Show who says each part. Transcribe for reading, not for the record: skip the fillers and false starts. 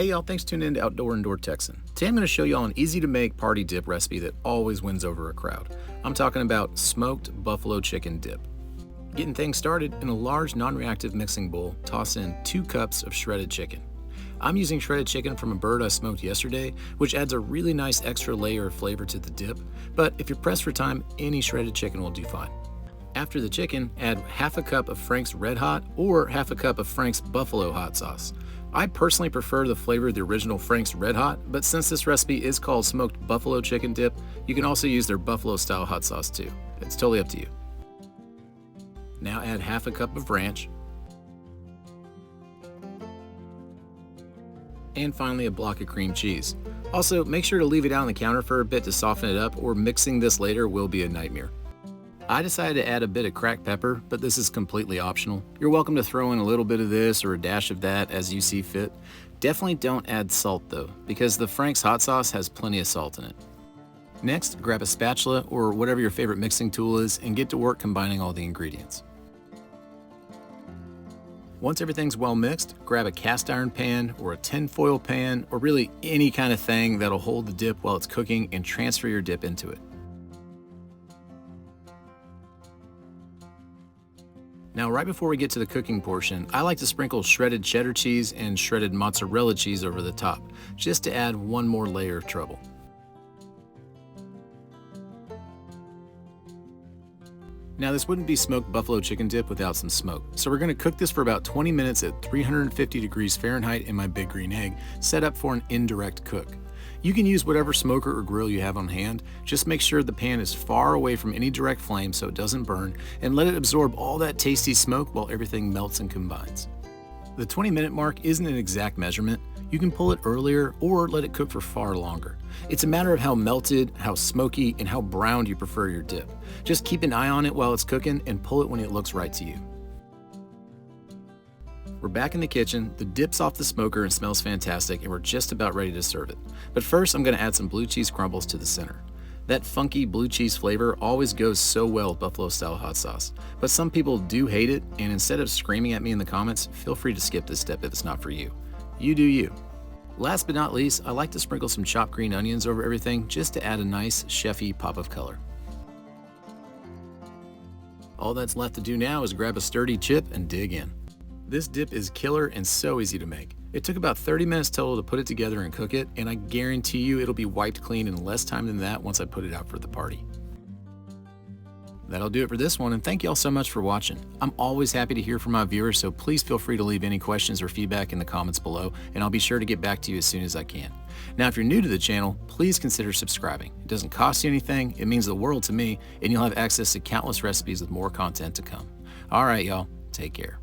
Speaker 1: Hey y'all, thanks for tuning in to Outdoor Indoor Texan. Today I'm going to show y'all an easy to make party dip recipe that always wins over a crowd. I'm talking about smoked buffalo chicken dip. Getting things started, in a large non-reactive mixing bowl, toss in 2 cups of shredded chicken. I'm using shredded chicken from a bird I smoked yesterday, which adds a really nice extra layer of flavor to the dip, but if you're pressed for time, any shredded chicken will do fine. After the chicken, add half a cup of Frank's Red Hot or half a cup of Frank's Buffalo Hot Sauce. I personally prefer the flavor of the original Frank's Red Hot, but since this recipe is called smoked buffalo chicken dip, you can also use their buffalo style hot sauce too. It's totally up to you. Now add half a cup of ranch. And finally a block of cream cheese. Also, make sure to leave it out on the counter for a bit to soften it up, or mixing this later will be a nightmare. I decided to add a bit of cracked pepper, but this is completely optional. You're welcome to throw in a little bit of this or a dash of that as you see fit. Definitely don't add salt though, because the Frank's hot sauce has plenty of salt in it. Next, grab a spatula or whatever your favorite mixing tool is and get to work combining all the ingredients. Once everything's well mixed, grab a cast iron pan or a tin foil pan, or really any kind of thing that'll hold the dip while it's cooking, and transfer your dip into it. Now, right before we get to the cooking portion, I like to sprinkle shredded cheddar cheese and shredded mozzarella cheese over the top, just to add one more layer of trouble. Now, this wouldn't be smoked buffalo chicken dip without some smoke, so we're going to cook this for about 20 minutes at 350 degrees Fahrenheit in my big green egg, set up for an indirect cook. You can use whatever smoker or grill you have on hand. Just make sure the pan is far away from any direct flame so it doesn't burn, and let it absorb all that tasty smoke while everything melts and combines. The 20-minute mark isn't an exact measurement. You can pull it earlier or let it cook for far longer. It's a matter of how melted, how smoky, and how browned you prefer your dip. Just keep an eye on it while it's cooking and pull it when it looks right to you. We're back in the kitchen, the dip's off the smoker and smells fantastic, and we're just about ready to serve it. But first, I'm going to add some blue cheese crumbles to the center. That funky blue cheese flavor always goes so well with buffalo style hot sauce, but some people do hate it, and instead of screaming at me in the comments, feel free to skip this step if it's not for you. You do you. Last but not least, I like to sprinkle some chopped green onions over everything just to add a nice chefy pop of color. All that's left to do now is grab a sturdy chip and dig in. This dip is killer and so easy to make. It took about 30 minutes total to put it together and cook it, and I guarantee you it'll be wiped clean in less time than that once I put it out for the party. That'll do it for this one, and thank you all so much for watching. I'm always happy to hear from my viewers, so please feel free to leave any questions or feedback in the comments below, and I'll be sure to get back to you as soon as I can. Now, if you're new to the channel, please consider subscribing. It doesn't cost you anything, it means the world to me, and you'll have access to countless recipes with more content to come. All right, y'all, take care.